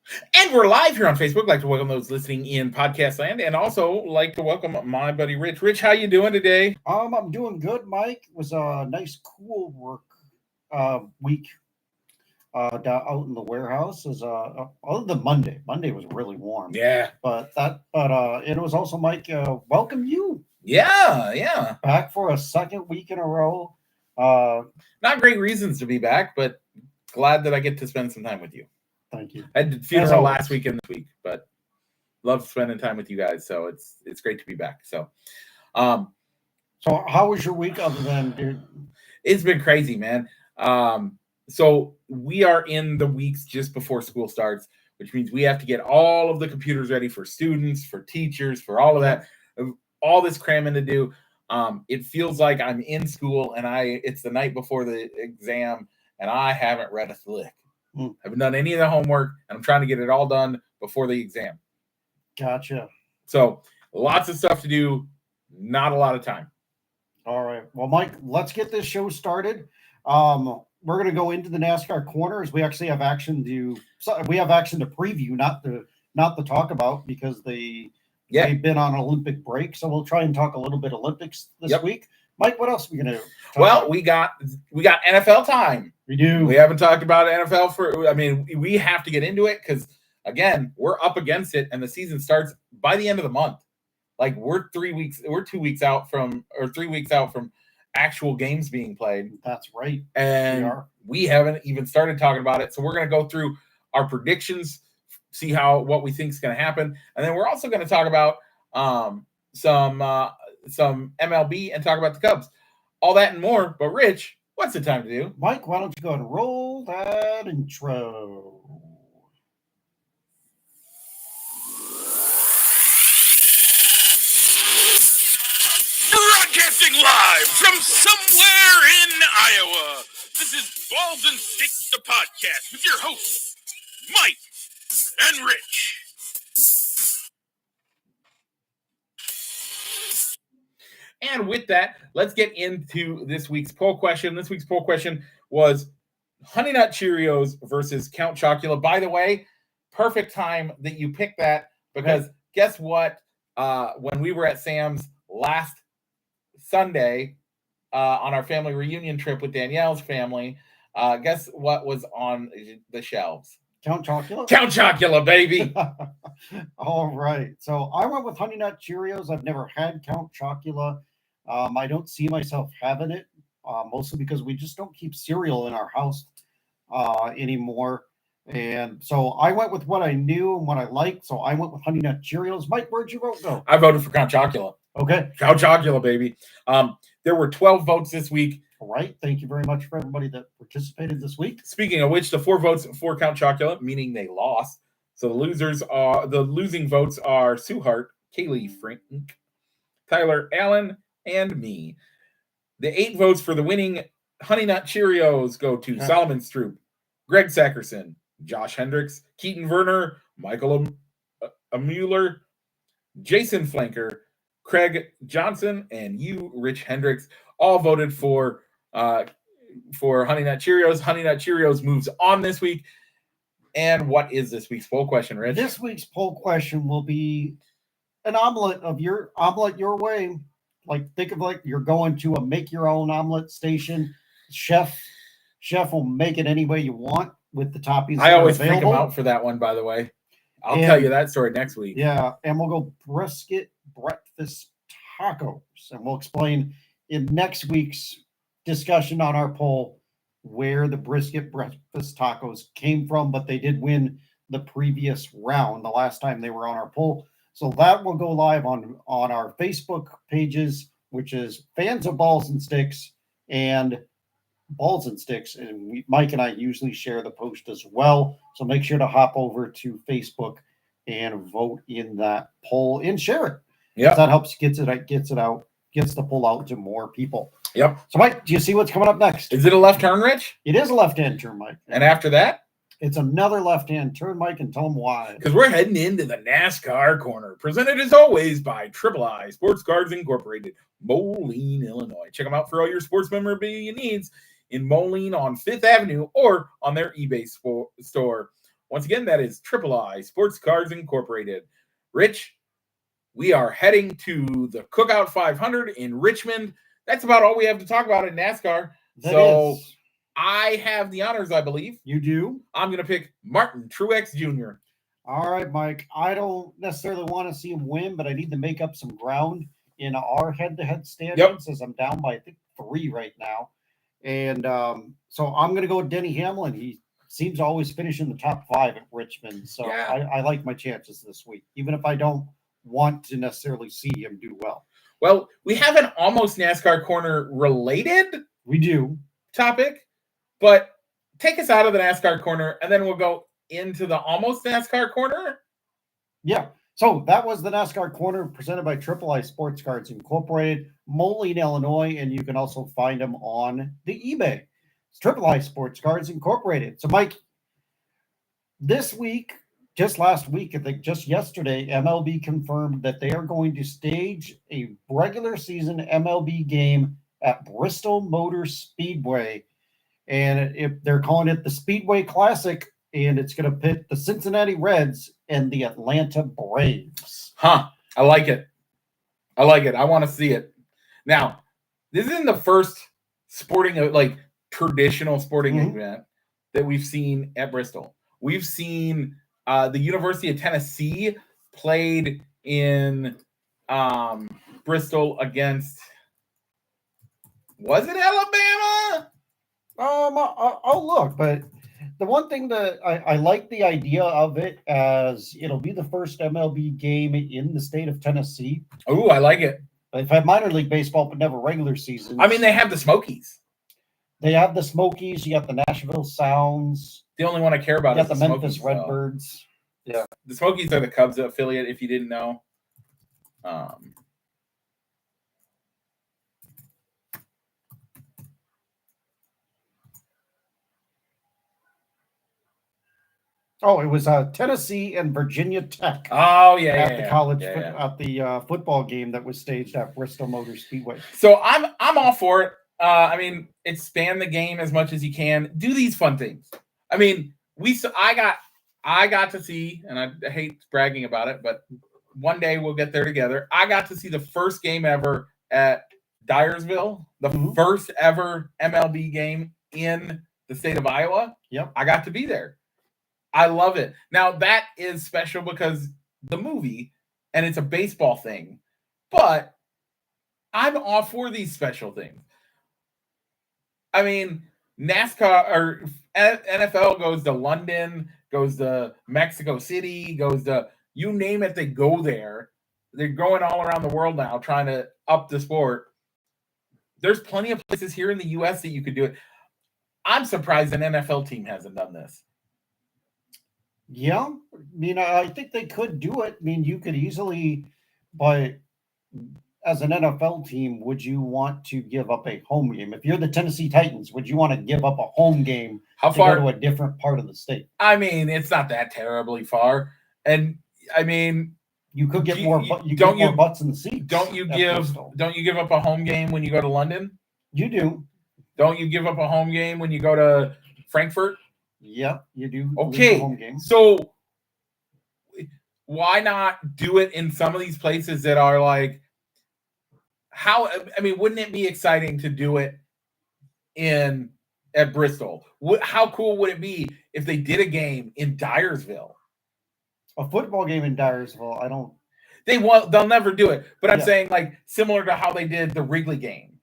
And we're live here on Facebook. Like to welcome those listening in podcast land, and also like to welcome my buddy Rich. Rich, how you doing today? I'm doing good, Mike. It was a nice, cool work week out in the warehouse. Other than Monday, Monday was really warm. Yeah, It was also Mike. Welcome you yeah. back for a second week in a row. Uh, Not great reasons to be back, but glad that I get to spend some time with you. Thank you. I did funeral last week and this week, but love spending time with you guys. So it's great to be back. So, So how was your week? Other than dude? It's been crazy, man. So we are in the weeks just before school starts, which means we have to get all of the computers ready for students, for teachers, for all of that, all this cramming to do. It feels like I'm in school and it's the night before the exam and I haven't read a lick. I haven't done any of the homework and I'm trying to get it all done before the exam. Gotcha. So lots of stuff to do, not a lot of time. All right. Well, Mike, let's get this show started. We're going to go into the NASCAR corners. We actually have action to preview, not to talk about, because they've been on an Olympic break. So we'll try and talk a little bit Olympics this week. Mike, what else are we going to talk about? We got NFL time. We do. We haven't talked about NFL we have to get into it because, again, we're up against it and the season starts by the end of the month. Like we're 2 weeks out from actual games being played. That's right. And we haven't even started talking about it. So we're going to go through our predictions, see what we think is going to happen. And then we're also going to talk about some MLB and talk about the Cubs. All that and more. But Rich, what's the time to do? Mike, why don't you go ahead and roll that intro? Broadcasting live from somewhere in Iowa. This is Balls and Sticks, the podcast, with your hosts, Mike and Rich. And with that, let's get into this week's poll question. This week's poll question was Honey Nut Cheerios versus Count Chocula. By the way, perfect time that you picked that because guess what? When we were at Sam's last Sunday on our family reunion trip with Danielle's family, guess what was on the shelves? Count Chocula? Count Chocula, baby. All right. So I went with Honey Nut Cheerios. I've never had Count Chocula. I don't see myself having it, mostly because we just don't keep cereal in our house anymore. And so I went with what I knew and what I liked. So I went with Honey Nut Cheerios. Mike, where'd you vote go? I voted for Count Chocula. Okay. Count Chocula, baby. There were 12 votes this week. All right. Thank you very much for everybody that participated this week. Speaking of which, the 4 votes for Count Chocula, meaning they lost. So the losing votes are Sue Hart, Kaylee Frank, Tyler Allen, and me. The 8 votes for the winning Honey Nut Cheerios go to Solomon Stroop, Greg Sackerson, Josh Hendricks, Keaton Werner, Michael Mueller, Jason Flanker, Craig Johnson, and you, Rich Hendricks, all voted for Honey Nut Cheerios. Honey Nut Cheerios moves on this week. And what is this week's poll question, Rich? This week's poll question will be an omelet your way. Like, think of like you're going to a make your own omelet station. Chef will make it any way you want with the toppings. I always pick them out for that one, by the way. I'll tell you that story next week. Yeah, and we'll go brisket breakfast tacos, and we'll explain in next week's discussion on our poll where the brisket breakfast tacos came from, but they did win the previous round the last time they were on our poll. So that will go live on our Facebook pages, which is Fans of Balls and Sticks and Balls and Sticks. And Mike and I usually share the post as well. So make sure to hop over to Facebook and vote in that poll and share it. Yeah, that helps gets it out, gets the poll out to more people. Yep. So Mike, do you see what's coming up next? Is it a left turn, Rich? It is a left-hand turn, Mike. And after that? It's another left-hand turn, Mike, and tell them why. Because we're heading into the NASCAR corner, presented as always by Triple I Sports Cards Incorporated, Moline, Illinois. Check them out for all your sports memorabilia needs in Moline on 5th Avenue or on their eBay store. Once again, that is I Sports Cars Incorporated. Rich, we are heading to the Cookout 500 in Richmond. That's about all we have to talk about in NASCAR. I have the honors, I believe. You do? I'm going to pick Martin Truex Jr. All right, Mike. I don't necessarily want to see him win, but I need to make up some ground in our head-to-head standings as I'm down by, I think, 3 right now. And so I'm going to go with Denny Hamlin. He seems to always finish in the top 5 at Richmond. So I like my chances this week, even if I don't want to necessarily see him do well. Well, we have an almost NASCAR Corner related topic, but take us out of the NASCAR Corner, and then we'll go into the almost NASCAR Corner. Yeah. So that was the NASCAR Corner presented by I Sports Cars Incorporated, Moline, Illinois, and you can also find them on the eBay. It's I Sports Cars Incorporated. So, Mike, this week, just last week, I think just yesterday, MLB confirmed that they are going to stage a regular season MLB game at Bristol Motor Speedway. And they're calling it the Speedway Classic, and it's going to pit the Cincinnati Reds and the Atlanta Braves. I like it. I want to see it. Now, this isn't the first traditional sporting event that we've seen at Bristol. We've seen the University of Tennessee played in Bristol against, was it Alabama? I'll look, but the one thing that I like the idea of it as it'll be the first MLB game in the state of Tennessee. Oh, I like it. They've had minor league baseball, but never regular season. I mean, they have the Smokies. They have the Smokies. You got the Nashville Sounds. The only one I care about is the Memphis Redbirds. Yeah, the Smokies are the Cubs affiliate, if you didn't know. Oh, it was Tennessee and Virginia Tech. Oh yeah, at the college at the football game that was staged at Bristol Motor Speedway. So I'm all for it. I mean, expand the game as much as you can. Do these fun things. I mean, I got to see, and I hate bragging about it, but one day we'll get there together. I got to see the first game ever at Dyersville, the first ever MLB game in the state of Iowa. Yep, I got to be there. I love it. Now, that is special because the movie, and it's a baseball thing, but I'm all for these special things. I mean, NASCAR or NFL goes to London, goes to Mexico City, goes to, you name it, they go there. They're going all around the world now trying to up the sport. There's plenty of places here in the U.S. that you could do it. I'm surprised an NFL team hasn't done this. Yeah, I mean, I think they could do it. I mean, you could easily, but as an NFL team, would you want to give up a home game? If you're the Tennessee Titans, would you want to give up a home game to go to a different part of the state? I mean, it's not that terribly far. And I mean, you could get more butts in the seats. Don't you give up a home game when you go to London? You do. Don't you give up a home game when you go to Frankfurt? Yep, you do. Okay, so why not do it in some of these places that are like, wouldn't it be exciting to do it at Bristol? How cool would it be if they did a game in Dyersville? A football game in Dyersville, they'll never do it. But I'm saying like similar to how they did the Wrigley game.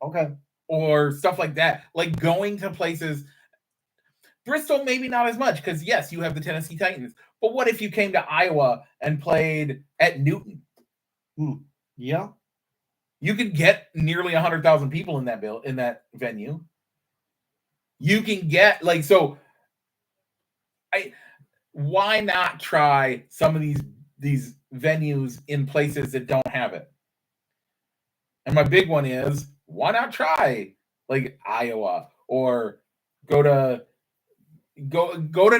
Okay. Or stuff like that. Like going to places. Bristol, maybe not as much, because yes, you have the Tennessee Titans. But what if you came to Iowa and played at Newton? Yeah. You could get nearly 100,000 people in that venue. You can get why not try some of these venues in places that don't have it? And my big one is, why not try like Iowa or go to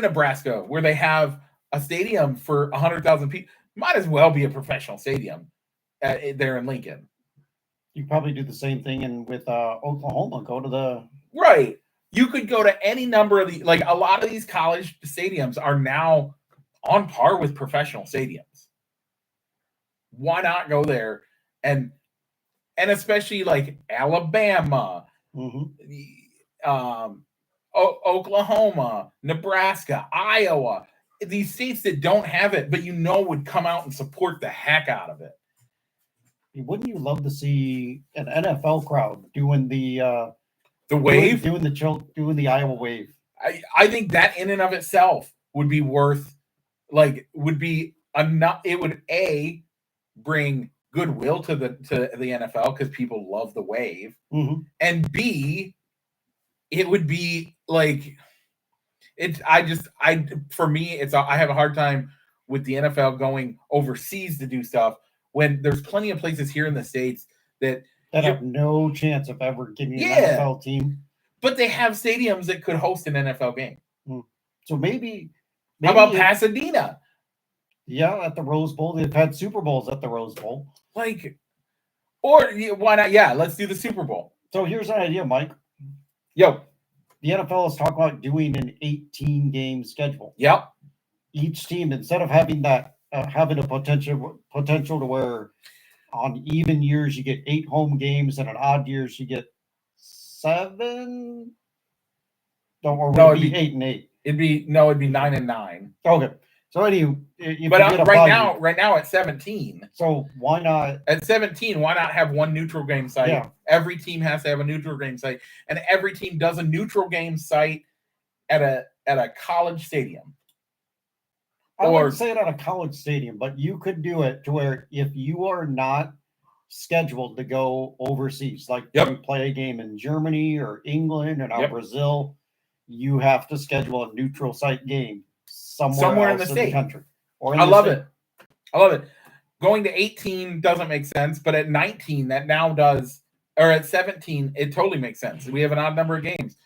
Nebraska where they have a stadium for 100,000 people? Might as well be a professional stadium there in Lincoln. You probably do the same thing with Oklahoma. Go to the right. You could go to any number of like a lot of these college stadiums are now on par with professional stadiums. Why not go there and especially like Alabama, Oklahoma, Nebraska, Iowa, these states that don't have it, but would come out and support the heck out of it. Wouldn't you love to see an NFL crowd doing the wave, doing the Iowa wave? I think that in and of itself would be worth, would be enough. It would bring goodwill to the NFL because people love the wave, and B, it would be like it. For me, I have a hard time with the NFL going overseas to do stuff when there's plenty of places here in the States that have no chance of ever getting an NFL team. But they have stadiums that could host an NFL game. So maybe how about Pasadena? Yeah, at the Rose Bowl. They've had Super Bowls at the Rose Bowl. Or why not? Yeah, let's do the Super Bowl. So here's an idea, Mike. Yo. The NFL is talking about doing an 18-game schedule. Yep. Each team, instead of having that, having a potential to where on even years you get 8 home games and on odd years you get 7. It'd be 8 and 8. It'd be 9 and 9. Okay. So anyway, but right now at 17. So why not at 17? Why not have one neutral game site? Yeah. Every team has to have a neutral game site, and every team does a neutral game site at a college stadium. I wouldn't say it at a college stadium, but you could do it to where if you are not scheduled to go overseas, like you play a game in Germany or England or Brazil, you have to schedule a neutral site game somewhere in the country. I love it. Going to 18 doesn't make sense, but at 19 that now does, or at 17 it totally makes sense. We have an odd number of games.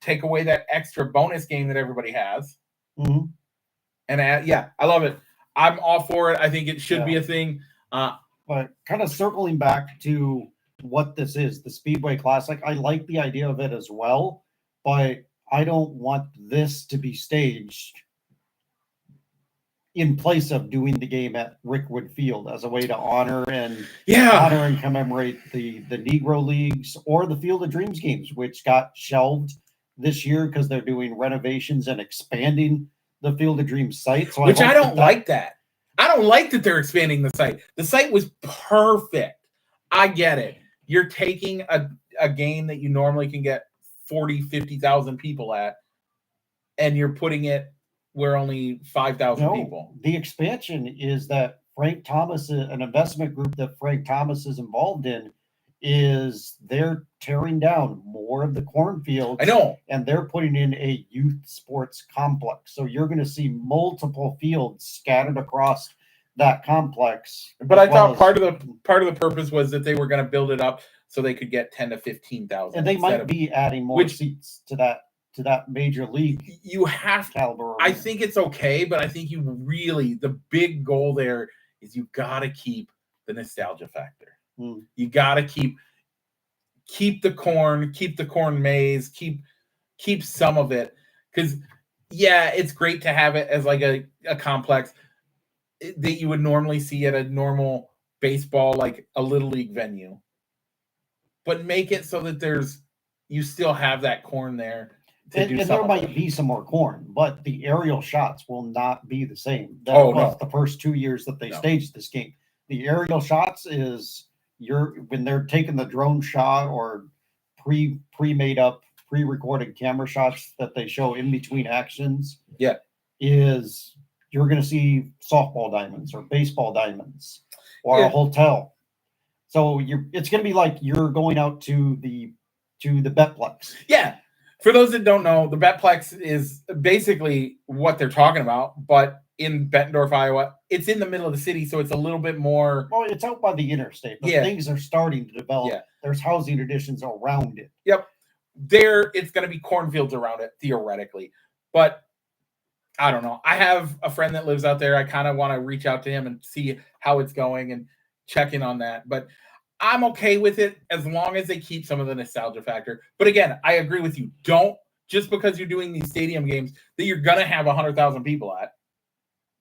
Take away that extra bonus game that everybody has. And I love it. I'm all for it. I think it should be a thing. But kind of circling back to what this is, the Speedway Classic, I like the idea of it as well, but I don't want this to be staged in place of doing the game at Rickwood Field as a way to honor and commemorate the Negro Leagues or the Field of Dreams games, which got shelved this year because they're doing renovations and expanding the Field of Dreams site. So I don't like that. I don't like that they're expanding the site. The site was perfect. I get it. You're taking a game that you normally can get 40, 50,000 people at, and you're putting it where only 5,000 people. The expansion is that Frank Thomas, an investment group that Frank Thomas is involved in, is they're tearing down more of the cornfields. I know. And they're putting in a youth sports complex. So you're going to see multiple fields scattered across that complex. But I thought part of the purpose was that they were going to build it up so they could get 10 to 15,000. And they might be adding more seats to that major league. You have caliber. I think it's okay, but I think the big goal there is you got to keep the nostalgia factor. You got to keep the corn maze, keep some of it, because it's great to have it as like a complex that you would normally see at a normal baseball, like a little league venue, but make it so that you still have that corn there. And there might be some more corn, but the aerial shots will not be the same. The first 2 years that they staged this game, the aerial shots is when they're taking the drone shot or pre-made up, pre-recorded camera shots that they show in between actions. Is you're going to see softball diamonds or baseball diamonds or a hotel. So it's going to be like you're going out to the Betplex. Yeah. For those that don't know, the Betplex is basically what they're talking about, but in Bettendorf, Iowa, it's in the middle of the city, so it's a little bit more. Well, it's out by the interstate, but things are starting to develop. There's housing additions around it. It's going to be cornfields around it, theoretically. But I don't know. I have a friend that lives out there. I kind of want to reach out to him and see how it's going and check in on that. But I'm okay with it as long as they keep some of the nostalgia factor. But again, I agree with you. Don't, just because you're doing these stadium games that you're going to have 100,000 people at,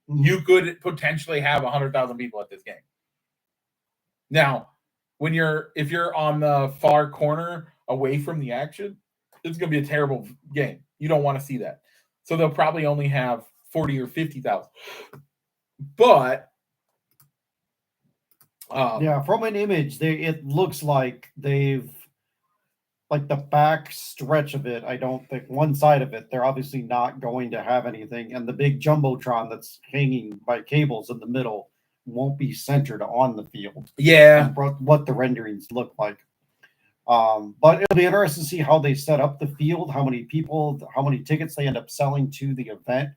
you could potentially have 100,000 people at this game. Now, if you're on the far corner away from the action, it's going to be a terrible game. You don't want to see that. So they'll probably only have 40 or 50,000. But from an image, it looks like they've, like the back stretch of it, I don't think one side of it, they're obviously not going to have anything. And the big Jumbotron that's hanging by cables in the middle won't be centered on the field. Yeah. What the renderings look like. But it'll be interesting to see how they set up the field, how many people, how many tickets they end up selling to the event.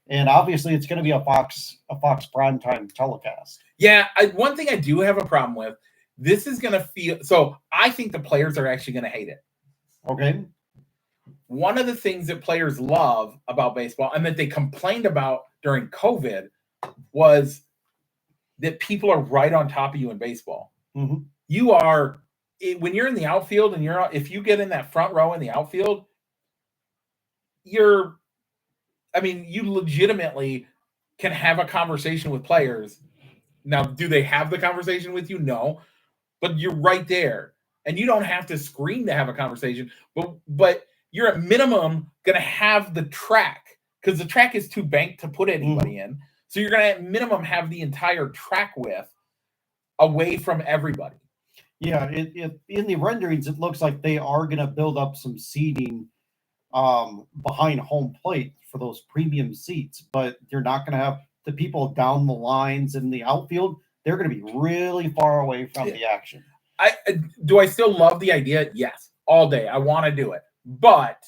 And obviously it's going to be a Fox primetime telecast. Yeah. One thing I do have a problem with, this is going to feel, so I think the players are actually going to hate it. Okay. One of the things that players love about baseball and that they complained about during COVID was that people are right on top of you in baseball. Mm-hmm. You are, when you're in the outfield and if you get in that front row in the outfield, you legitimately can have a conversation with players. Now, do they have the conversation with you? No, but you're right there. And you don't have to scream to have a conversation, but you're at minimum going to have the track, because the track is too banked to put anybody in. So you're going to at minimum have the entire track width away from everybody. Yeah, in the renderings, it looks like they are going to build up some seating behind home plate for those premium seats, but you're not going to have the people down the lines in the outfield. They're going to be really far away from the action. Do I still love the idea? Yes, all day. I want to do it. But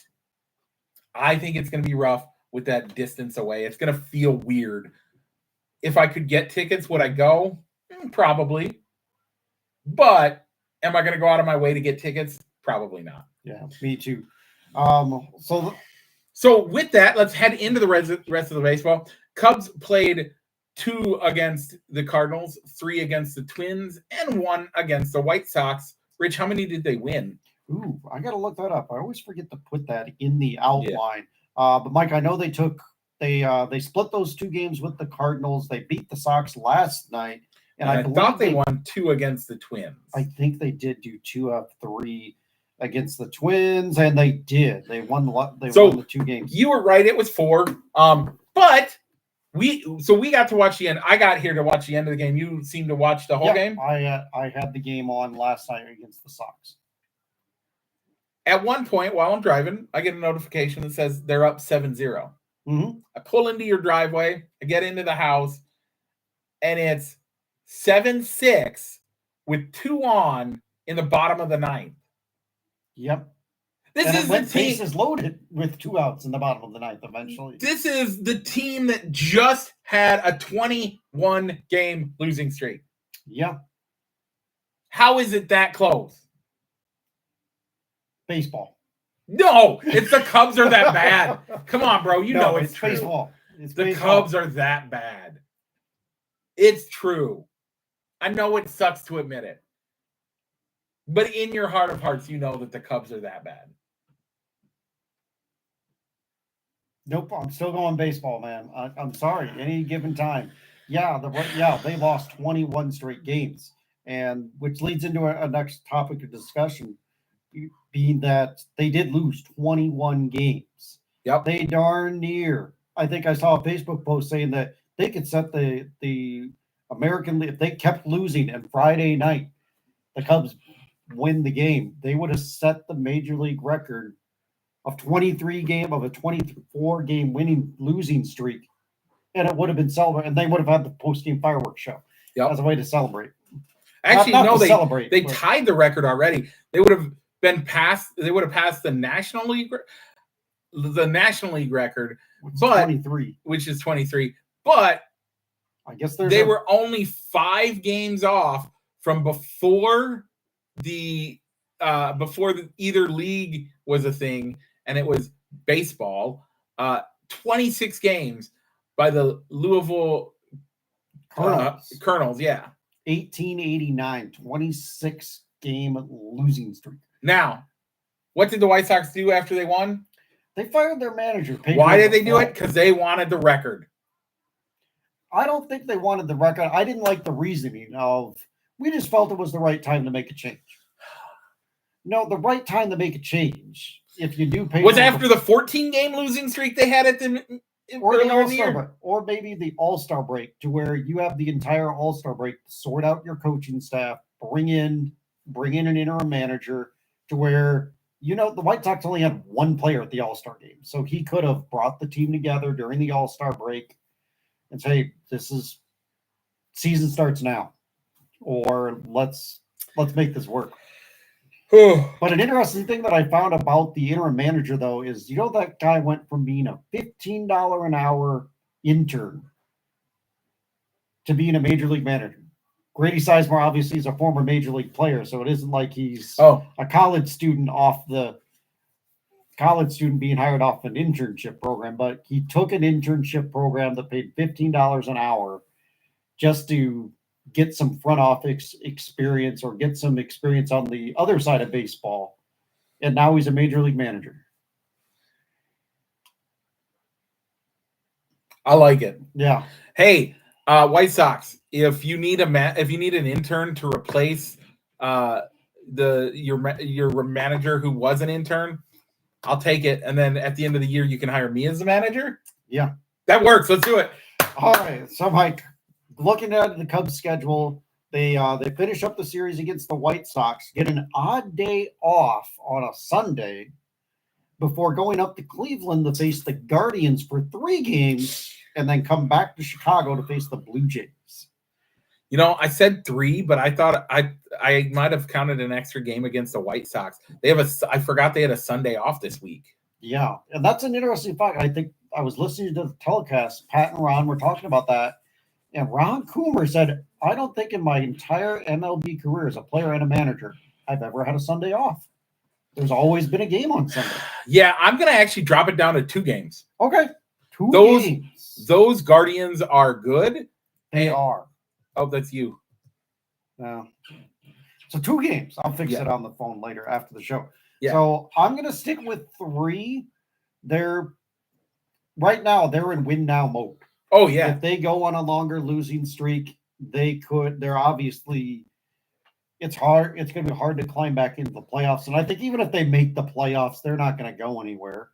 I think it's going to be rough with that distance away. It's going to feel weird. If I could get tickets, would I go? Probably. But am I going to go out of my way to get tickets? Probably not. Yeah, me too. So with that, let's head into the rest of the baseball. Cubs played 2 against the Cardinals, 3 against the Twins, and 1 against the White Sox. Rich, how many did they win? Ooh, I got to look that up. I always forget to put that in the outline. Yeah. But Mike, I know they split those 2 games with the Cardinals. They beat the Sox last night. And I thought they won 2 against the Twins. I think they did do 2 of 3 against the Twins, and they did. They won the 2 games. You were right. It was 4. But we got to watch the end. I got here to watch the end of the game. You seemed to watch the whole game. I had the game on last night against the Sox. At one point, while I'm driving, I get a notification that says they're up 7-0. Mm-hmm. I pull into your driveway. I get into the house, and it's 7-6 with 2 on in the bottom of the 9th. Yep. This is the team. Bases loaded with 2 outs in the bottom of the 9th eventually. This is the team that just had a 21-game losing streak. Yeah. How is it that close? Baseball. No, it's the Cubs are that bad. Come on, bro. You know it's true. Baseball. The Cubs are that bad. It's true. I know it sucks to admit it. But in your heart of hearts, you know that the Cubs are that bad. Nope, I'm still going baseball, man. I'm sorry. Any given time. They lost 21 straight games, and which leads into a next topic of discussion, being that they did lose 21 games. Yep. They darn near. I think I saw a Facebook post saying that they could set the American League, if they kept losing and Friday night the Cubs win the game, they would have set the major league record of a 24-game losing streak, and it would have been celebrated, and they would have had the post-game fireworks show as a way to celebrate. Actually, they tied the record already. They would have been passed. They would have passed the National League record, which is 23. But I guess they were only 5 games off from before either league was a thing, and it was baseball. 26 games by the Louisville Colonels. Yeah. 1889, 26-game losing streak. Now, what did the White Sox do after they won? They fired their manager. Why did they do it? Because they wanted the record. I don't think they wanted the record. I didn't like the reasoning of, we just felt it was the right time to make a change. No, the right time to make a change, if you do pay, was after the 14-game losing streak they had at the or the All-Star break, or maybe the All-Star break, to where you have the entire All-Star break to sort out your coaching staff, bring in an interim manager, to where, the White Sox only had one player at the All-Star game, so he could have brought the team together during the All-Star break and say, season starts now, or let's make this work. But an interesting thing that I found about the interim manager, though, is that guy went from being a $15 an hour intern to being a major league manager. Grady Sizemore obviously is a former major league player, so it isn't like he's a college student being hired off an internship program. But he took an internship program that paid $15 an hour just to get some front office experience, or get some experience on the other side of baseball. And now he's a major league manager. I like it. Yeah. Hey, White Sox, if you need an intern to replace your manager who was an intern, I'll take it. And then at the end of the year, you can hire me as the manager. Yeah. That works. Let's do it. All right. So, Mike, looking at the Cubs schedule, they finish up the series against the White Sox, get an odd day off on a Sunday before going up to Cleveland to face the Guardians for 3 games, and then come back to Chicago to face the Blue Jays. I said 3, but I thought I might have counted an extra game against the White Sox. I forgot they had a Sunday off this week. Yeah, and that's an interesting fact. I think I was listening to the telecast. Pat and Ron were talking about that. And Ron Coomer said, I don't think in my entire MLB career as a player and a manager, I've ever had a Sunday off. There's always been a game on Sunday. Yeah, I'm going to actually drop it down to 2 games. Okay. 2 games. Those Guardians are good. They are. Oh, that's you. Yeah. So 2 games. I'll fix it on the phone later after the show. Yeah. So I'm going to stick with 3. Right now, they're in win now mode. Oh, yeah. If they go on a longer losing streak, they're obviously, it's hard. It's going to be hard to climb back into the playoffs. And I think even if they make the playoffs, they're not going to go anywhere.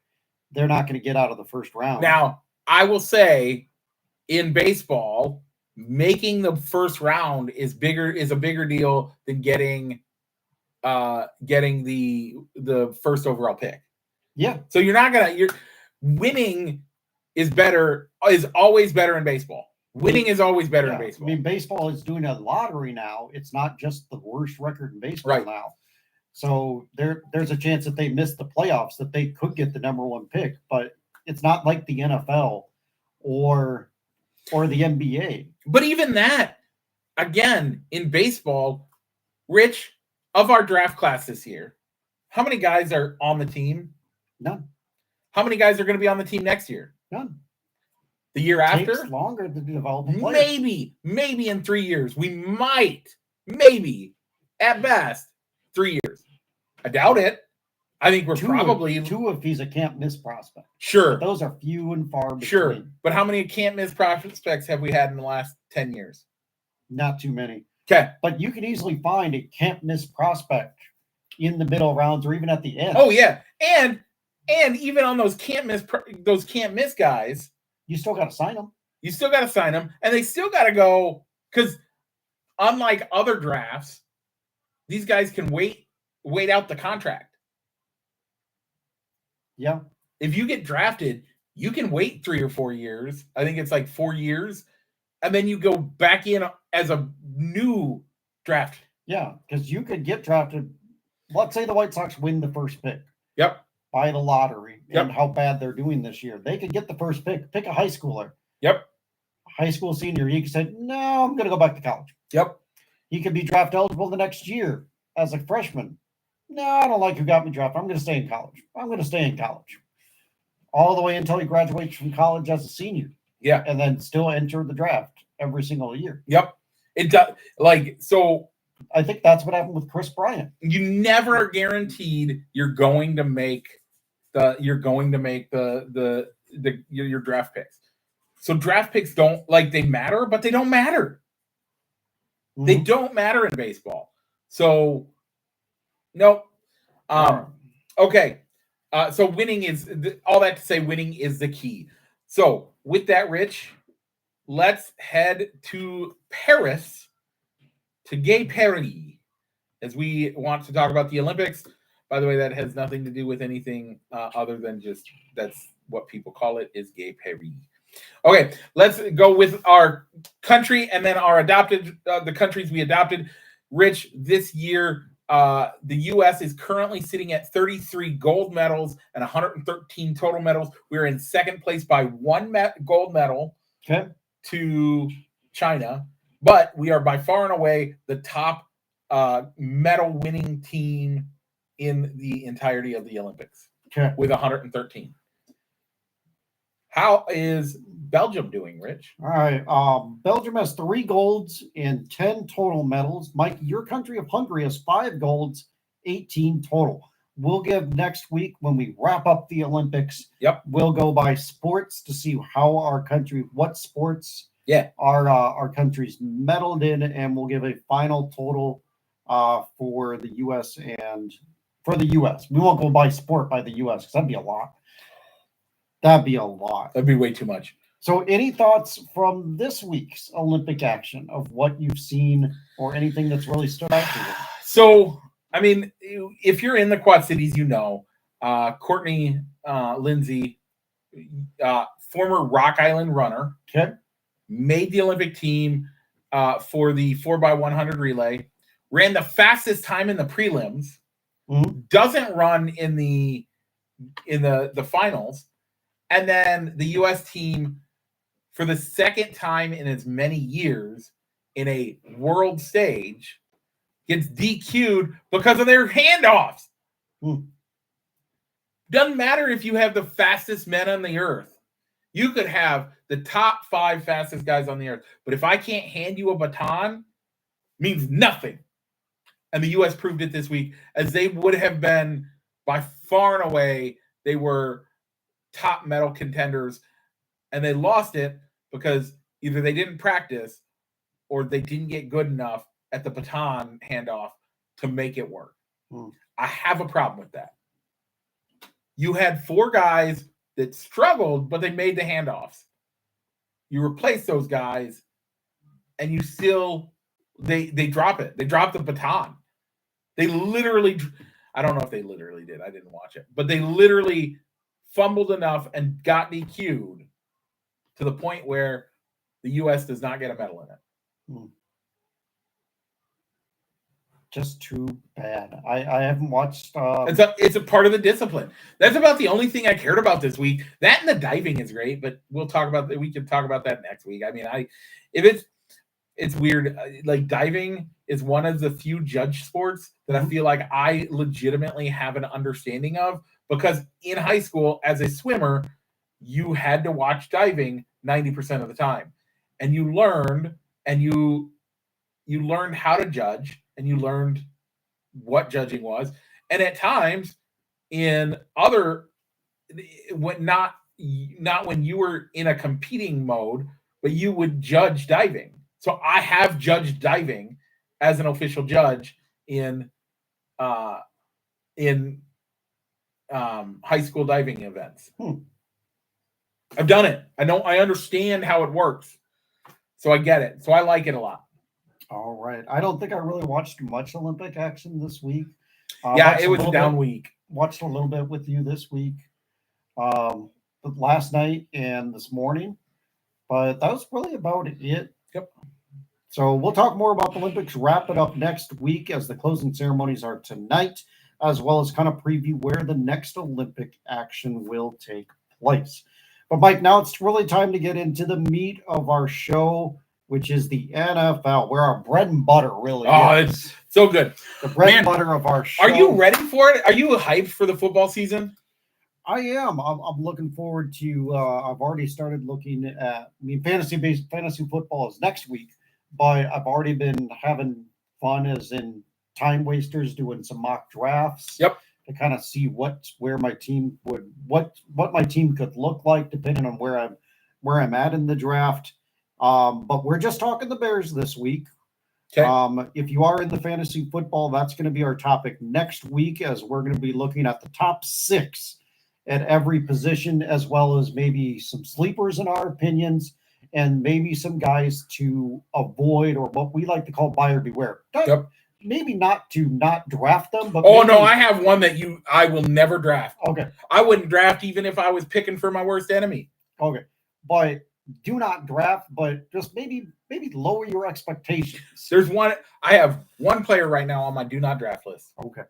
They're not going to get out of the first round. Now, I will say, in baseball, making the first round is a bigger deal than getting the first overall pick. Yeah. So you're winning is always better in baseball. Winning is always better in baseball. I mean, baseball is doing a lottery now. It's not just the worst record in baseball now. So there's a chance that they miss the playoffs, that they could get the number 1 pick, but it's not like the NFL or the NBA. But even that, again, in baseball, Rich, of our draft class this year, how many guys are on the team? None. How many guys are going to be on the team next year? None. The year after? Takes longer to develop a player. Maybe in 3 years. We might, maybe, at best, 3 years. I doubt it. I think we're probably 2 if he's a can't miss prospect. Sure. But those are few and far between. Sure. But how many can't miss prospects have we had in the last 10 years? Not too many. Okay. But you can easily find a can't miss prospect in the middle rounds or even at the end. Oh yeah. And even on those can't miss guys, you still got to sign them. And they still got to go, because unlike other drafts, these guys can wait out the contract. Yeah. If you get drafted, you can wait 3 or 4 years. I think it's like 4 years. And then you go back in as a new draft. Yeah, because you could get drafted. Let's say the White Sox win the first pick. Yep. By the lottery and how bad they're doing this year. They could get the first pick. Pick a high schooler. Yep. High school senior. He could say, no, I'm going to go back to college. Yep. He could be draft eligible the next year as a freshman. No, I don't like who got me drafted. I'm going to stay in college. All the way until he graduates from college as a senior. Yeah. And then still enter the draft every single year. Yep. It does so. I think that's what happened with Chris Bryant. You never are guaranteed you're going to make your draft picks. So draft picks don't they matter, but they don't matter. Mm-hmm. They don't matter in baseball. So no. Okay. So winning is all that to say winning is the key. So with that, Rich, let's head to Paris, to Gay Paris, as we want to talk about the Olympics. By the way, that has nothing to do with anything other than just that's what people call it, is Gay Paris. Okay, let's go with our country and then our adopted, the countries we adopted. Rich, this year, the U.S. is currently sitting at 33 gold medals and 113 total medals. We're in second place by one gold medal to China, but we are by far and away the top medal winning team in the entirety of the Olympics with 113. How is Belgium doing, Rich? All right. Belgium has 3 golds and 10 total medals. Mike, your country of Hungary has 5 golds, 18 total. We'll give next week when we wrap up the Olympics. Yep. We'll go by sports to see how our country, what sports our country's medaled in, and we'll give a final total for the U.S. and for the U.S. We won't go by sport by the U.S. because that'd be a lot. That'd be way too much. So any thoughts from this week's Olympic action of what you've seen or anything that's really stood out to you? So, I mean, if you're in the Quad Cities, Courtney Lindsay, former Rock Island runner, made the Olympic team for the 4x100 relay, ran the fastest time in the prelims, doesn't run in the finals. And then the U.S. team, for the second time in as many years in a world stage, gets DQ'd because of their handoffs. Doesn't matter if you have the fastest men on the earth. You could have the top 5 fastest guys on the earth. But if I can't hand you a baton, means nothing. And the U.S. proved it this week, as they would have been by far and away, they were top medal contenders, and they lost it because either they didn't practice or they didn't get good enough at the baton handoff to make it work. I have a problem with that. You had 4 guys that struggled, but they made the handoffs. You replace those guys, and you still they drop it. They drop the baton. They literally, I don't know if they literally did. I didn't watch it, but they literally fumbled enough and got DQ'd to the point where the U.S. does not get a medal in it. Just too bad. I haven't watched. It's a part of the discipline. That's about the only thing I cared about this week. That and the diving is great, but we can talk about that next week. I mean, it's weird. Like, diving is one of the few judge sports that I feel like I legitimately have an understanding of, because in high school, as a swimmer, you had to watch diving 90% of the time, and you learned how to judge, and you learned what judging was. And at times, not when you were in a competing mode, but you would judge diving. So I have judged diving as an official judge in high school diving events. I've done it. I understand how it works. So I get it. So I like it a lot. All right. I don't think I really watched much Olympic action this week. It was a down week. Watched a little bit with you this week, but last night and this morning. But that was really about it. Yep. So we'll talk more about the Olympics, wrap it up next week, as the closing ceremonies are tonight, as well as kind of preview where the next Olympic action will take place. But Mike, now it's really time to get into the meat of our show, which is the NFL, where our bread and butter really is. It's so good. The bread and butter of our show. Are you ready for it? Are you hyped for the football season? I am. I'm looking forward to. I've already started looking at. Fantasy football is next week, but I've already been having fun as in time wasters doing some mock drafts. Yep. To kind of see what my team could look like depending on where I'm at in the draft. But we're just talking the Bears this week. Okay. If you are in the fantasy football, that's going to be our topic next week, as we're going to be looking at the top 6 at every position, as well as maybe some sleepers in our opinions, and maybe some guys to avoid, or what we like to call buyer beware. Yep. Maybe not draft them, but no, I have one that I will never draft. Okay. I wouldn't draft even if I was picking for my worst enemy. Okay. But do not draft, but just maybe lower your expectations. I have one player right now on my do not draft list. Okay.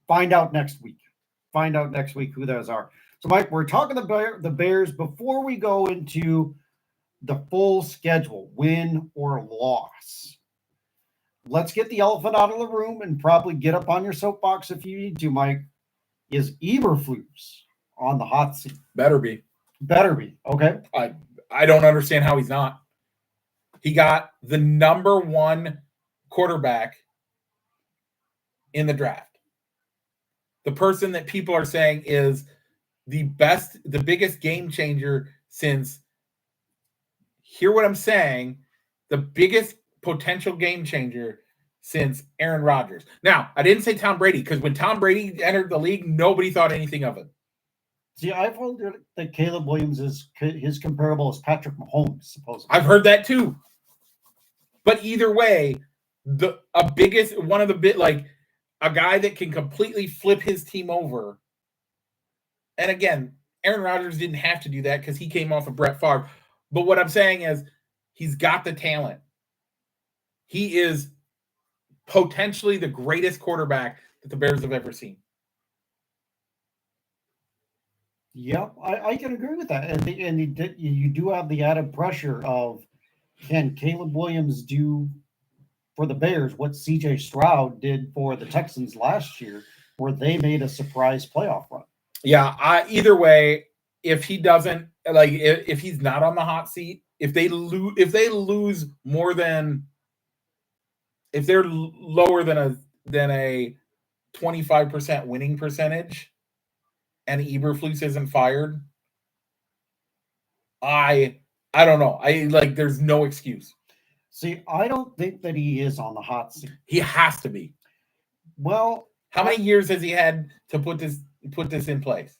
Find out next week who those are. So, Mike, we're talking about the Bears before we go into the full schedule, win or loss. Let's get the elephant out of the room and probably get up on your soapbox if you need to, Mike. Is Eberflus on the hot seat? Better be. Okay. I don't understand how he's not. He got the number 1 quarterback in the draft. The person that people are saying is the biggest game changer since, hear what I'm saying, the biggest potential game changer since Aaron Rodgers. Now, I didn't say Tom Brady, because when Tom Brady entered the league, nobody thought anything of it. See, I've heard that Caleb Williams is his comparable as Patrick Mahomes, supposedly. I've heard that too. But either way, a guy that can completely flip his team over. And again, Aaron Rodgers didn't have to do that because he came off of Brett Favre. But what I'm saying is he's got the talent. He is potentially the greatest quarterback that the Bears have ever seen. Yeah, I can agree with that. And you do have the added pressure of, can Caleb Williams do for the Bears what C.J. Stroud did for the Texans last year, where they made a surprise playoff run? Yeah, either way, if he doesn't, if he's not on the hot seat, if they lose more than, if they're lower than a 25% winning percentage, and Eberflus isn't fired, I don't know. There's no excuse. See, I don't think that he is on the hot seat. He has to be. Well, how many years has he had to put this in place?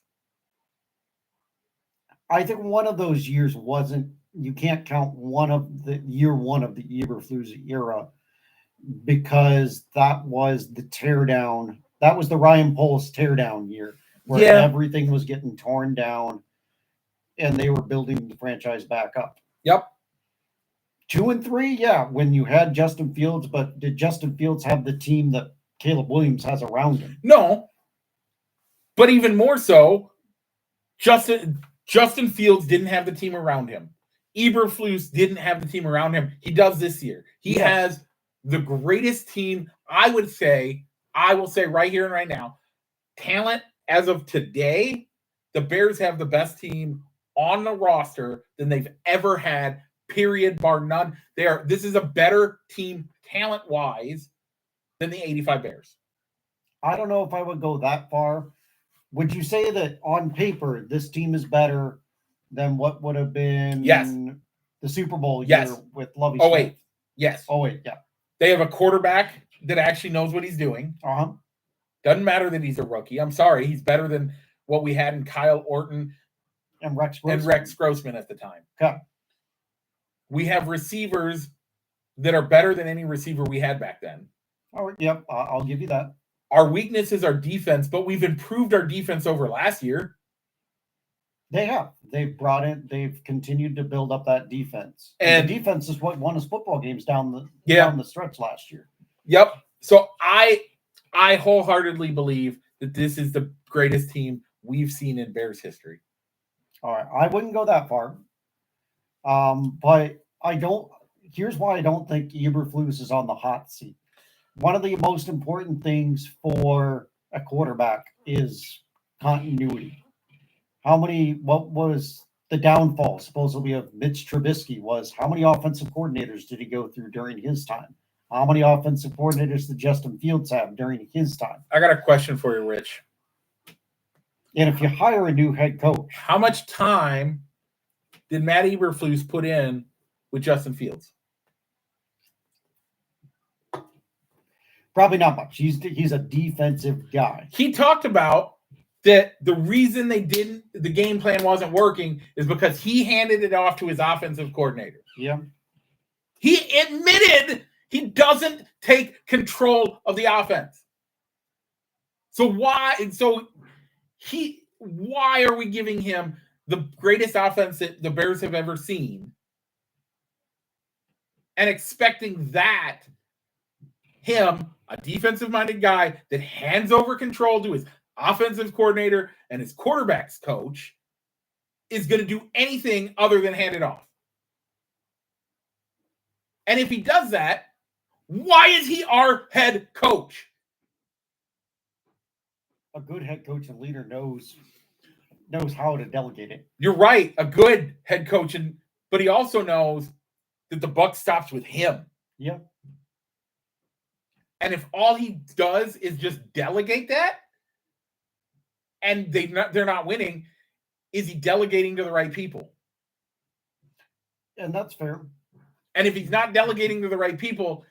I think one of those years wasn't. You can't count year one of the Eberflus era, because that was the teardown. That was the Ryan Poles teardown year, where everything was getting torn down, and they were building the franchise back up. Yep. 2 and 3, yeah, when you had Justin Fields, but did Justin Fields have the team that Caleb Williams has around him? No. But even more so, Justin Fields didn't have the team around him. Eberflus didn't have the team around him. He does this year. He has the greatest team, I will say right here and right now, talent as of today, the Bears have the best team on the roster than they've ever had, period, bar none. This is a better team talent-wise than the 85 Bears. I don't know if I would go that far. Would you say that on paper, this team is better than what would have been the Super Bowl year with Lovie Smith? Wait. Yes. Yeah. They have a quarterback that actually knows what he's doing. Uh-huh. Doesn't matter that he's a rookie. I'm sorry. He's better than what we had in Kyle Orton and Rex Grossman at the time. Okay. We have receivers that are better than any receiver we had back then. Oh, yep. I'll give you that. Our weakness is our defense, but we've improved our defense over last year. They have. They've continued to build up that defense. And the defense is what won us football games down the stretch last year. Yep. So I wholeheartedly believe that this is the greatest team we've seen in Bears history. All right. I wouldn't go that far. But here's why I don't think Eberflus is on the hot seat. One of the most important things for a quarterback is continuity. What was the downfall supposedly of Mitch Trubisky was how many offensive coordinators did he go through during his time? How many offensive coordinators did Justin Fields have during his time? I got a question for you, Rich. And if you hire a new head coach, how much time did Matt Eberflus put in with Justin Fields? probably not much. He's a defensive guy. He talked about that the reason the game plan wasn't working is because he handed it off to his offensive coordinator. Yeah. He admitted he doesn't take control of the offense. So why are we giving him the greatest offense that the Bears have ever seen and expecting that him, a defensive-minded guy that hands over control to his offensive coordinator and his quarterback's coach, is going to do anything other than hand it off? And if he does that, why is he our head coach? A good head coach and leader knows how to delegate it. You're right, a good head coach, but he also knows that the buck stops with him. Yeah. And if all he does is just delegate that, and they're not winning, is he delegating to the right people? And that's fair. And if he's not delegating to the right people,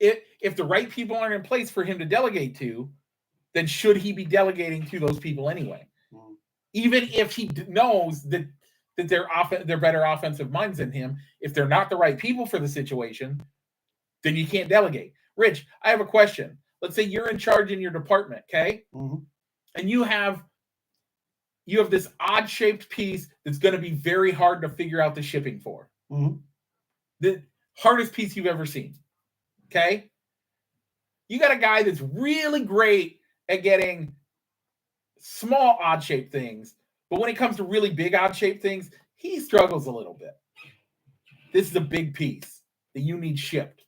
if the right people aren't in place for him to delegate to, then should he be delegating to those people anyway? Mm. Even if he knows that they're better offensive minds than him, if they're not the right people for the situation, then you can't delegate. Rich, I have a question. Let's say you're in charge in your department, okay? Mm-hmm. And you have this odd-shaped piece that's going to be very hard to figure out the shipping for. Mm-hmm. The hardest piece you've ever seen, okay? You got a guy that's really great at getting small odd-shaped things, but when it comes to really big odd-shaped things, he struggles a little bit. This is a big piece that you need shipped.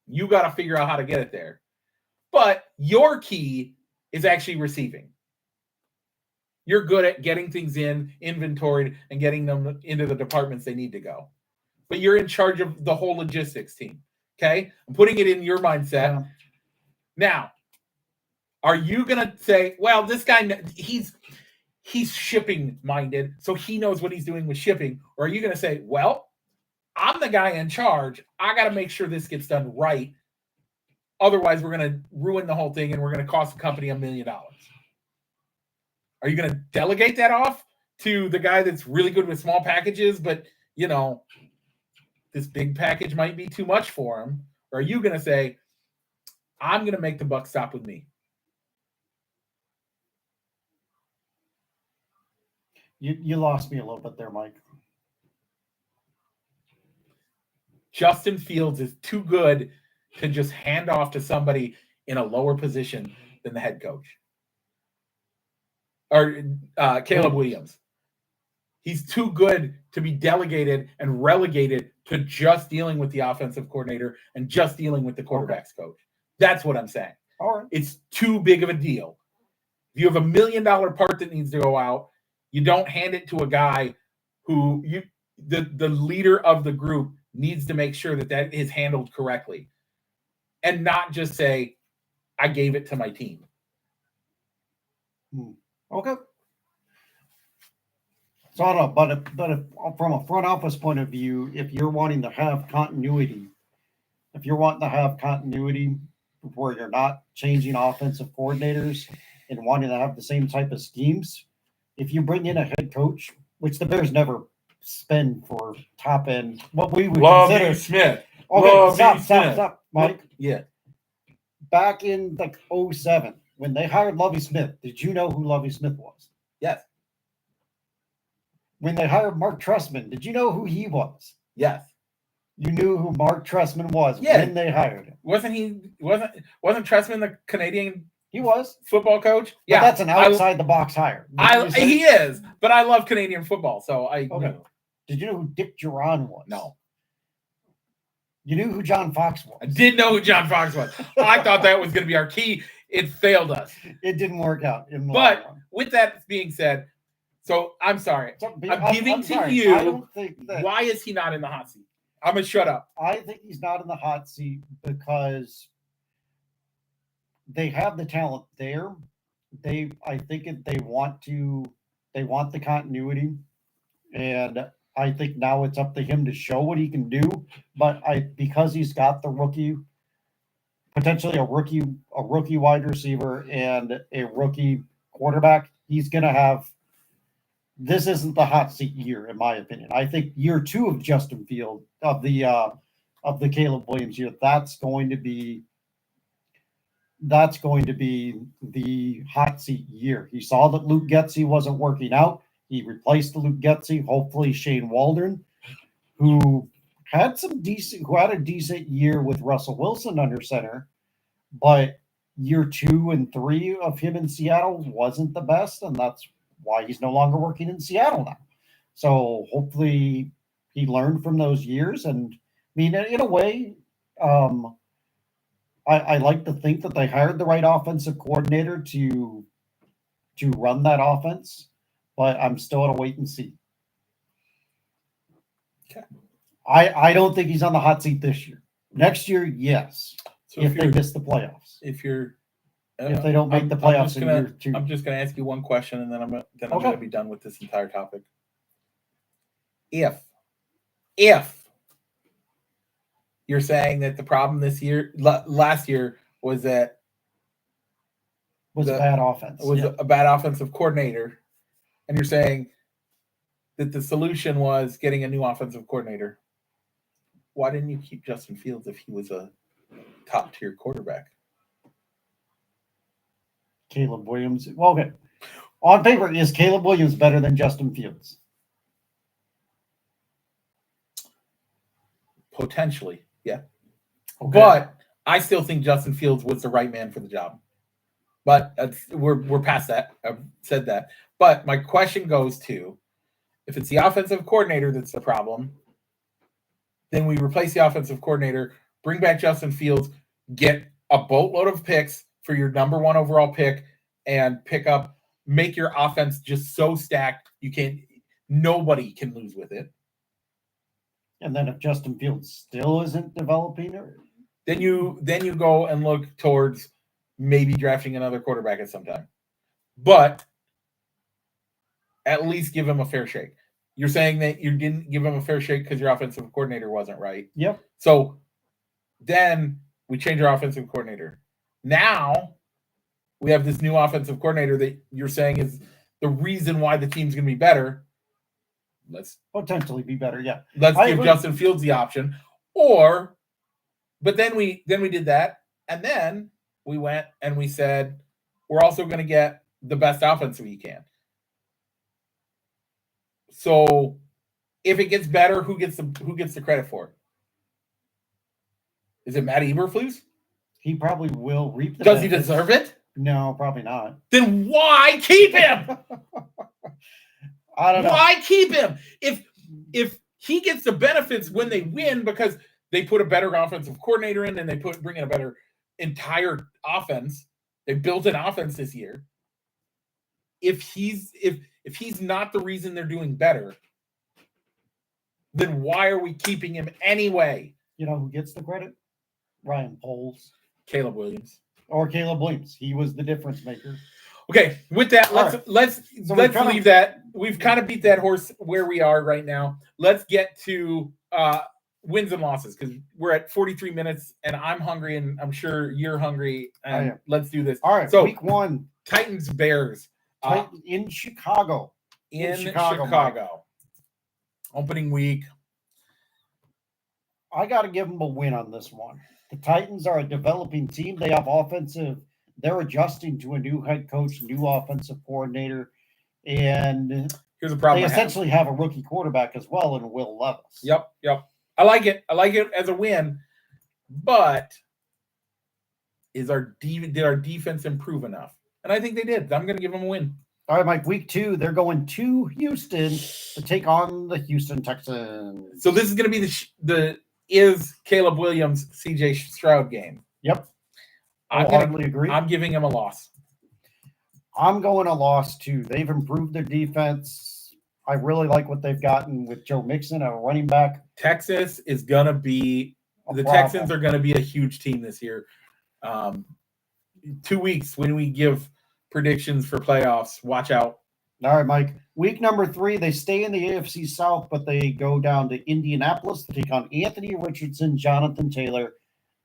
You got to figure out how to get it there. But your key is actually receiving. You're good at getting things inventoried, and getting them into the departments they need to go. But you're in charge of the whole logistics team, okay? I'm putting it in your mindset. Yeah. Now, are you going to say, well, this guy, he's shipping minded, so he knows what he's doing with shipping? Or are you going to say, well, I'm the guy in charge. I got to make sure this gets done right. Otherwise, we're going to ruin the whole thing and we're going to cost the company $1 million. Are you going to delegate that off to the guy that's really good with small packages, but, this big package might be too much for him? Or are you going to say, I'm going to make the buck stop with me? You lost me a little bit there, Mike. Justin Fields is too good to just hand off to somebody in a lower position than the head coach. Or Caleb Williams. He's too good to be delegated and relegated to just dealing with the offensive coordinator and just dealing with the quarterback's coach. That's what I'm saying. All right. It's too big of a deal. If you have $1 million part that needs to go out, you don't hand it to a guy who the leader of the group needs to make sure that is handled correctly, and not just say, I gave it to my team. Okay. So I don't know, but if from a front office point of view, if you're wanting to have continuity, where you're not changing offensive coordinators and wanting to have the same type of schemes, if you bring in a head coach, which the Bears never spend for top end, what we would consider Smith. Okay, stop, Mike. Yeah. Back in 2007, when they hired Lovie Smith, did you know who Lovie Smith was? Yes. When they hired Mark Trestman, did you know who he was? Yes. You knew who Mark Trestman was when they hired him. Wasn't Trestman the Canadian He was football coach? But yeah, that's an outside the box hire. He is, but I love Canadian football, so I knew. Did you know who Dick Duran was? No. You knew who John Fox was? I did know who John Fox was. I thought that was going to be our key. It failed us. It didn't work out in the But long run. with that being said, So I'm sorry. I'm giving to sorry. you. I don't think that. Why is he not in the hot seat? I'm gonna shut up. I think he's not in the hot seat because they have the talent there. I think they want the continuity, and I think now it's up to him to show what he can do. But because he's got the rookie, potentially a rookie wide receiver and a rookie quarterback, he's gonna have. This isn't the hot seat year, in my opinion. I think year 2 of Justin Field of the Caleb Williams year, that's going to be the hot seat year. He saw that Luke Getsy wasn't working out. He replaced Luke Getsy, hopefully Shane Waldron, who had a decent year with Russell Wilson under center, but year 2 and 3 of him in Seattle wasn't the best, and that's why he's no longer working in Seattle now. So hopefully he learned from those years. And I mean, in a way, I like to think that they hired the right offensive coordinator to run that offense, but I'm still at a wait and see. Okay. I don't think he's on the hot seat this year. Next year, yes. So if they miss the playoffs. If they don't make the playoffs in year 2. I'm just going to ask you one question, and then I'm going to be done with this entire topic. If you're saying that the problem last year was that was a bad offense, a bad offensive coordinator, and you're saying that the solution was getting a new offensive coordinator, why didn't you keep Justin Fields if he was a top-tier quarterback? Caleb Williams. Well, okay. On paper, is Caleb Williams better than Justin Fields? Potentially, yeah. Okay. But I still think Justin Fields was the right man for the job. But we're past that. I've said that. But my question goes to, if it's the offensive coordinator that's the problem, then we replace the offensive coordinator, bring back Justin Fields, get a boatload of picks for your number 1 overall pick, and make your offense just so stacked nobody can lose with it. And then if Justin Fields still isn't developing, then you go and look towards maybe drafting another quarterback at some time. But at least give him a fair shake. You're saying that you didn't give him a fair shake because your offensive coordinator wasn't right. Yep. So then we change our offensive coordinator. Now we have this new offensive coordinator that you're saying is the reason why the team's going to be better. Let's potentially be better, yeah. Let's give Justin Fields the option. But then we did that, and then we went and we said we're also going to get the best offense we can. So if it gets better, who gets the credit for it? Is it Matt Eberflus? He probably will reap the Does benefits. he deserve it? No, probably not. Then why keep him? I don't know. Why keep him? If he gets the benefits when they win because they put a better offensive coordinator in and they bring in a better entire offense. They built an offense this year. If he's not the reason they're doing better, then why are we keeping him anyway? You know who gets the credit? Ryan Poles. Caleb Williams. Or Caleb Williams. He was the difference maker. Okay, with that, let's leave that. We've kind of beat that horse where we are right now. Let's get to wins and losses because we're at 43 minutes and I'm hungry and I'm sure you're hungry. And let's do this. All right, so week 1. Titans Bears. In Chicago. In Chicago. Opening week. I got to give them a win on this one. The Titans are a developing team. They have they're adjusting to a new head coach, new offensive coordinator, and here's a problem. They essentially have a rookie quarterback as well in Will Levis. Yep. I like it. I like it as a win, but did our defense improve enough? And I think they did. I'm going to give them a win. All right, Mike. Week 2, they're going to Houston to take on the Houston Texans. So this is going to be the Caleb Williams CJ Stroud game. Yep. I hardly agree. I'm giving him a loss. I'm going a loss too. They've improved their defense. I really like what they've gotten with Joe Mixon, a running back. Texas is going to be the Texans are going to be a huge team this year. 2 weeks when we give predictions for playoffs, watch out. All right, Mike. Week number 3, they stay in the AFC South, but they go down to Indianapolis to take on Anthony Richardson, Jonathan Taylor,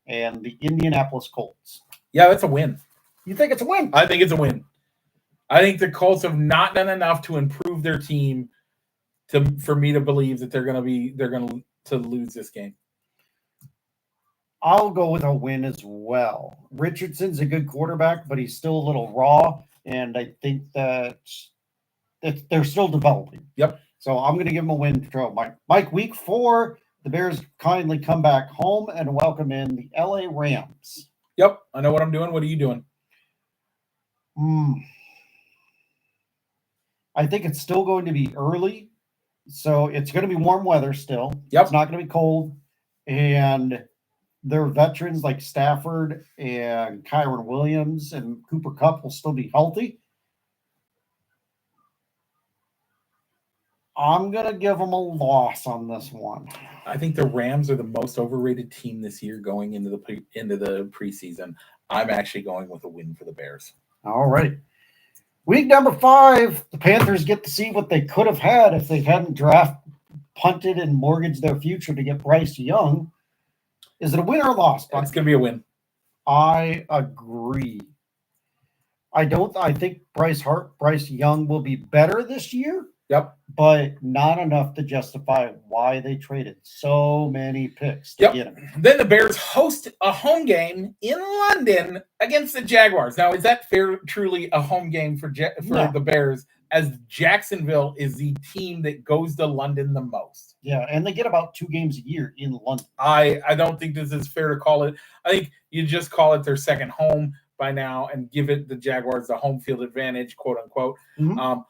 and the Indianapolis Colts. Yeah, that's a win. You think it's a win? I think it's a win. I think the Colts have not done enough to improve their team for me to believe that they're going to lose this game. I'll go with a win as well. Richardson's a good quarterback, but he's still a little raw, and I think that they're still developing. Yep. So I'm going to give him a win for Mike. Mike, week 4, the Bears kindly come back home and welcome in the LA Rams. Yep. I know what I'm doing. What are you doing? I think it's still going to be early. So it's going to be warm weather still. Yep. It's not going to be cold. And their veterans like Stafford and Kyron Williams and Cooper Kupp will still be healthy. I'm going to give them a loss on this one. I think the Rams are the most overrated team this year going into the preseason. I'm actually going with a win for the Bears. All right. Week number 5, the Panthers get to see what they could have had if they hadn't punted and mortgaged their future to get Bryce Young. Is it a win or a loss? It's going to be a win. I agree. I think Bryce Young will be better this year. Yep. But not enough to justify why they traded so many picks to get him. Then the Bears host a home game in London against the Jaguars. Now, is that truly a home game for the Bears, as Jacksonville is the team that goes to London the most? Yeah, and they get about 2 games a year in London. I don't think this is fair to call it. I think you just call it their second home by now and give it the Jaguars the home field advantage, quote unquote. Mm-hmm.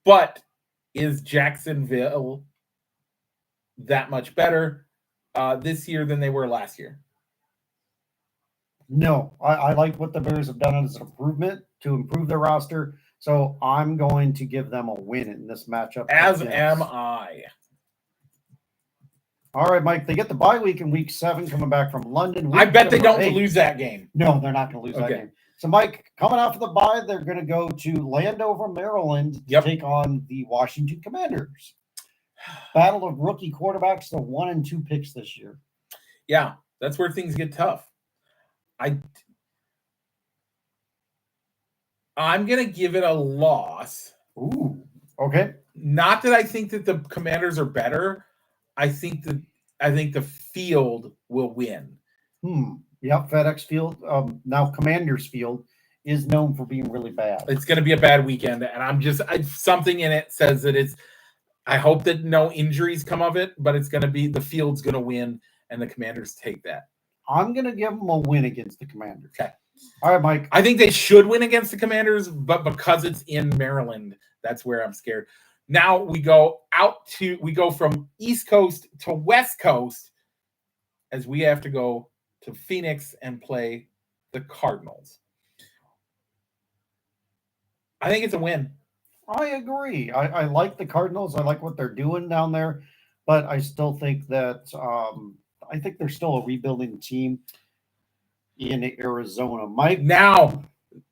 But is Jacksonville that much better this year than they were last year? No, I like what the Bears have done as an improvement to improve their roster. So I'm going to give them a win in this matchup. As am I. All right, Mike, they get the bye week in week 7 coming back from London. I bet they don't lose that game. No, they're not going to lose that game. So, Mike, coming after the bye, they're going to go to Landover, Maryland to take on the Washington Commanders. Battle of rookie quarterbacks, the 1 and 2 picks this year. Yeah, that's where things get tough. I'm going to give it a loss. Ooh, okay. Not that I think that the Commanders are better. I think the field will win. Yep, FedEx Field, now Commanders Field, is known for being really bad. It's going to be a bad weekend, and something in it says that I hope that no injuries come of it, but it's going to be the field's going to win, and the Commanders take that. I'm going to give them a win against the Commanders. Okay. All right, Mike. I think they should win against the Commanders, but because it's in Maryland, that's where I'm scared. Now we go from East Coast to West Coast as we have to go to Phoenix and play the Cardinals. I think it's a win. I agree. I like the Cardinals. I like what they're doing down there, but I still think that I think they're still a rebuilding team in Arizona. Mike, now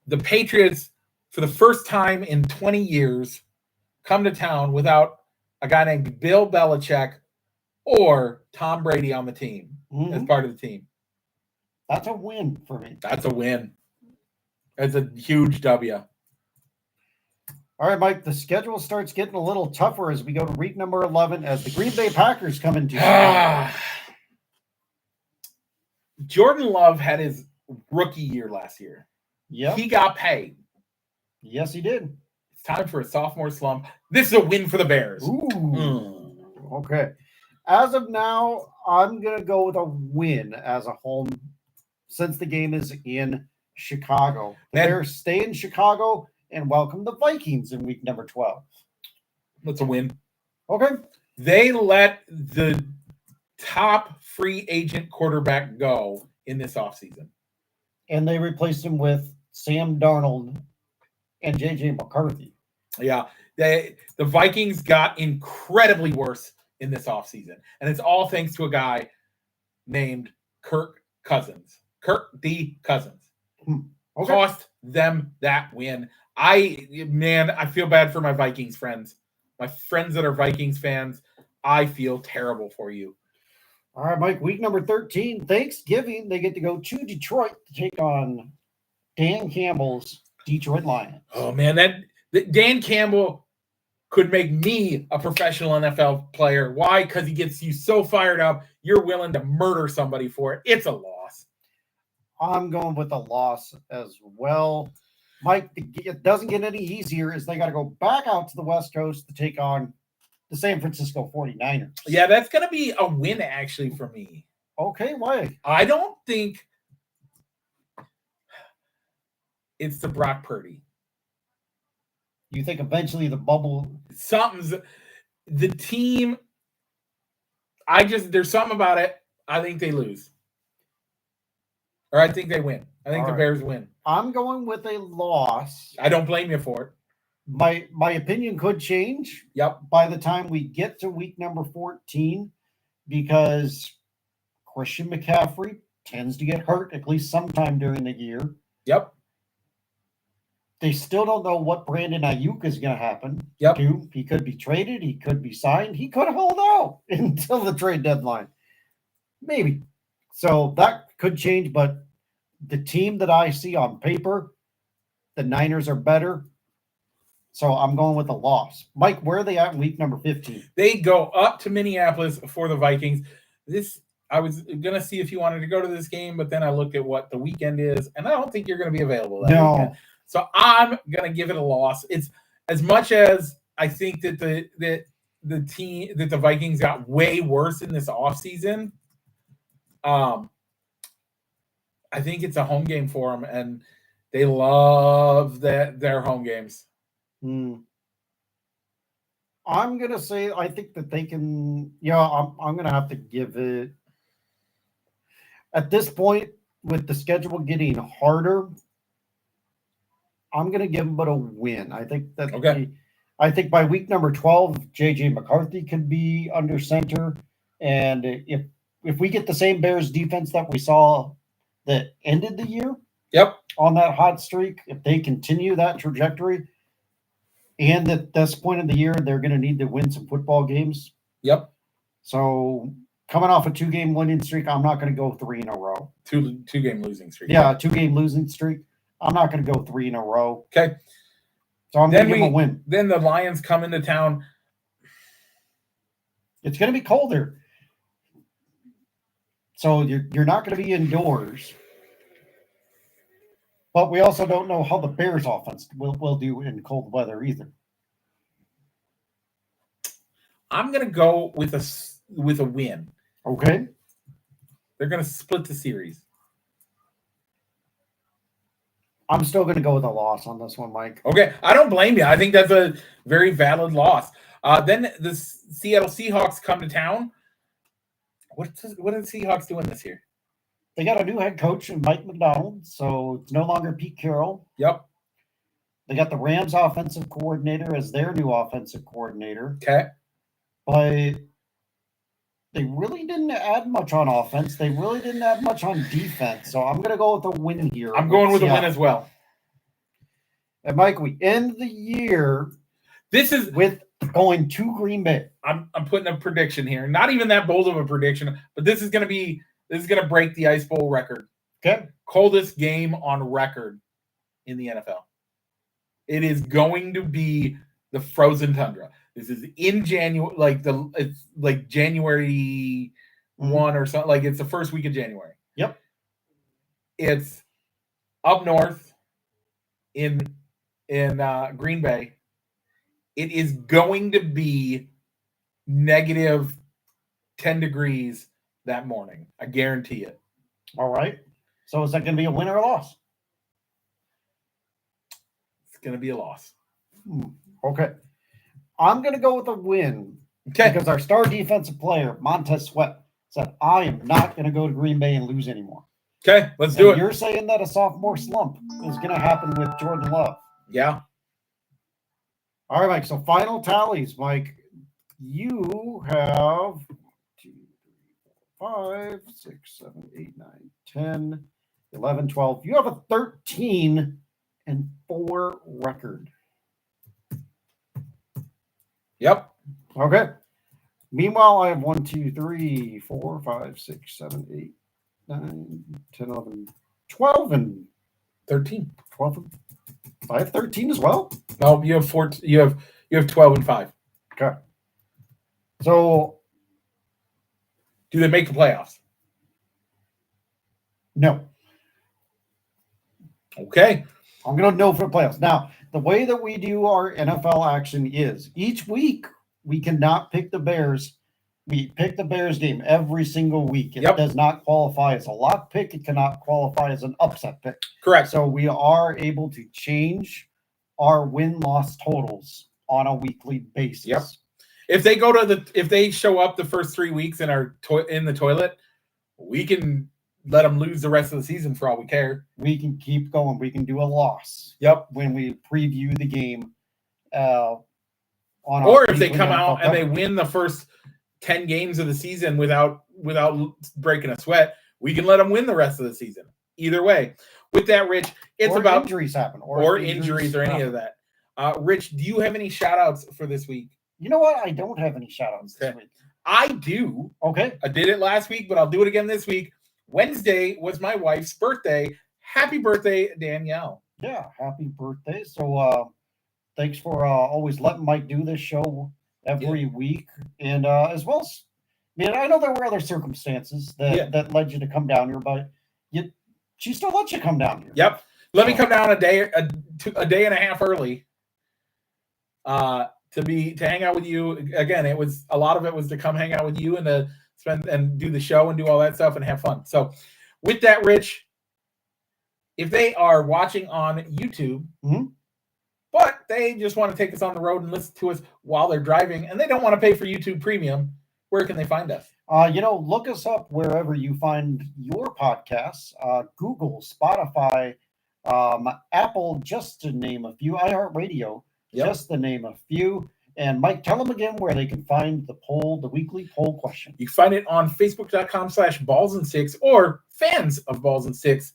the Patriots, for the first time in 20 years, come to town without a guy named Bill Belichick or Tom Brady on the team as part of the team. That's a win for me. That's a win. That's a huge W. All right, Mike, the schedule starts getting a little tougher as we go to week number 11 as the Green Bay Packers come into Jordan Love had his rookie year last year. Yeah. He got paid. Yes, he did. It's time for a sophomore slump. This is a win for the Bears. Okay. As of now, I'm going to go with a win as a home since the game is in Chicago. The Bears stay in Chicago and welcome the Vikings in week number 12. That's a win. Okay. They let the top free agent quarterback go in this offseason. And they replaced him with Sam Darnold and J.J. McCarthy. Yeah, the Vikings got incredibly worse in this offseason, and it's all thanks to a guy named Kirk Cousins. Kirk D. Cousins. Okay. Cost them that win. I feel bad for my Vikings friends. My friends that are Vikings fans, I feel terrible for you. All right, Mike, week number 13, Thanksgiving, they get to go to Detroit to take on Dan Campbell's Detroit Lions. Oh, man, that Dan Campbell could make me a professional NFL player. Why? Because he gets you so fired up, you're willing to murder somebody for it. It's a loss. I'm going with a loss as well. Mike, it doesn't get any easier as they got to go back out to the West Coast to take on the San Francisco 49ers. Yeah, that's going to be a win, actually, for me. Okay, why? I don't think it's the Brock Purdy. You think eventually the bubble... The team, there's something about it. I think they lose. Or I think they win. I think the Bears win. I'm going with a loss. I don't blame you for it. My opinion could change. Yep. By the time we get to week number 14, because Christian McCaffrey tends to get hurt at least sometime during the year. Yep. They still don't know what Brandon Ayuk is going to happen. Yep. He could be traded. He could be signed. He could hold out until the trade deadline. Maybe. So that could change, but the team that I see on paper, the Niners are better. So I'm going with a loss. Mike, where are they at in week number 15? They go up to Minneapolis for the Vikings. I was going to see if you wanted to go to this game, but then I looked at what the weekend is, and I don't think you're going to be available that weekend. So I'm going to give it a loss. It's as much as I think that the Vikings got way worse in this offseason. I think it's a home game for them, and they love their home games. I'm going to say I think that they can. I'm going to have to give it. At this point, with the schedule getting harder, I'm going to give them but a win. I think that I think by week number 12, J.J. McCarthy could be under center. And if we get the same Bears defense that we saw that ended the year on that hot streak, if they continue that trajectory, and at this point in the year, they're going to need to win some football games. Yep. So coming off a 2-game winning streak, I'm not going to go 3 in a row. Two-game losing streak. Yeah, 2-game losing streak. I'm not going to go 3 in a row. Okay. So I'm going to give them a win. Then the Lions come into town. It's going to be colder. So you're not going to be indoors. But we also don't know how the Bears offense will do in cold weather either. I'm going to go with a win. Okay. They're going to split the series. I'm still going to go with a loss on this one, Mike. Okay. I don't blame you. I think that's a very valid loss. Then the Seattle Seahawks come to town. What are the Seahawks doing this year? They got a new head coach in Mike McDonald, so it's no longer Pete Carroll. Yep. They got the Rams offensive coordinator as their new offensive coordinator. Okay. But they really didn't add much on offense. They really didn't add much on defense. So I'm going to go with a win here. I'm going with a win as well. And Mike, we end the year with going to Green Bay. I'm putting a prediction here. Not even that bold of a prediction, but this is going to break the Ice Bowl record. Okay. Coldest game on record in the NFL. It is going to be the frozen tundra. This is in January, it's like January 1 or something. Like it's the first week of January. Yep. It's up north in Green Bay. It is going to be negative 10 degrees that morning. I guarantee it. All right. So is that going to be a win or a loss? It's going to be a loss. Okay. I'm going to go with a win. Okay. Because our star defensive player, Montez Sweat, said, I am not going to go to Green Bay and lose anymore. Okay, let's do it. You're saying that a sophomore slump is going to happen with Jordan Love. Yeah. All right, Mike. So final tallies, Mike. You have 2, 3, 4, 5, 6, 7, 8, 9, 10, 11, 12. You have a 13-4 record. Yep. Okay. Meanwhile, I have 1, 2, 3, 4, 5, 6, 7, 8, 9, 10, 11, 12, and 13. 12. I have 13 as well. No, you have 14. You have 12 and 5. Okay. So Do they make the playoffs? no. Okay. I'm going to know for the playoffs. Now, the way that we do our NFL action is each week we cannot pick the Bears. We pick the Bears game every single week. It does not qualify as a lock pick. It cannot qualify as an upset pick. Correct. So we are able to change our win-loss totals on a weekly basis. Yep. If they go to if they show up the first 3 weeks and are in the toilet, we can let them lose the rest of the season for all we care. We can keep going. We can do a loss. Yep. When we preview the game. Or if they come out and they win the first 10 games of the season without breaking a sweat, we can let them win the rest of the season. Either way. With that, Rich, it's about injuries happen. Or injuries or any of that. Rich, do you have any shout-outs for this week? You know what? I don't have any shout-outs this week. I do. Okay. I did it last week, but I'll do it again this week. Wednesday was my wife's birthday. Happy birthday, Danielle. Yeah, happy birthday. So thanks for always letting Mike do this show every week. And as well as, I know there were other circumstances that led you to come down here, but she still let you come down here. Yep. Let me come down a day and a half early to hang out with you. Again, a lot of it was to come hang out with you and to spend and do the show and do all that stuff and have fun. So with that, Rich, if they are watching on YouTube, but they just want to take us on the road and listen to us while they're driving and they don't want to pay for YouTube Premium, where can they find us? Look us up wherever you find your podcasts, Google, Spotify, Apple, just to name a few, iHeartRadio, just to name a few. And Mike, tell them again where they can find the weekly poll question. You can find it on Facebook.com/Balls and Sticks or fans of Balls and Sticks.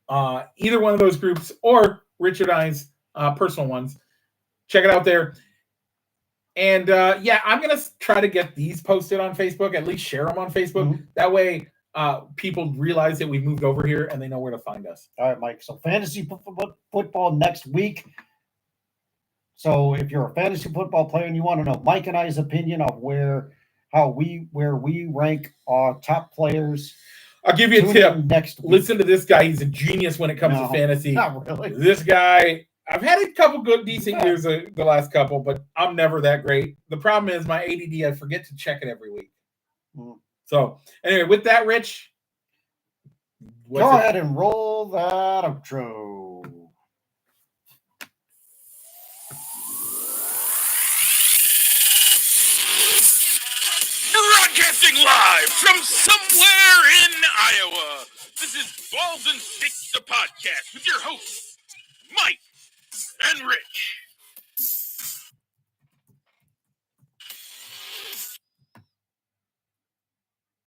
Either one of those groups or Richard and I's personal ones. Check it out there. And I'm going to try to get these posted on Facebook, at least share them on Facebook. Mm-hmm. That way people realize that we've moved over here and they know where to find us. All right, Mike. So fantasy football next week. So if you're a fantasy football player and you want to know Mike and I's opinion of where we rank our top players, I'll give you a tip. Next week. Listen to this guy. He's a genius when it comes to fantasy. Not really. This guy, I've had a couple good, decent years the last couple, but I'm never that great. The problem is my ADD, I forget to check it every week. So anyway, with that, Rich, go ahead and roll that outro. Broadcasting live from somewhere in Iowa. This is Balls and Sticks, the podcast with your hosts, Mike and Rich.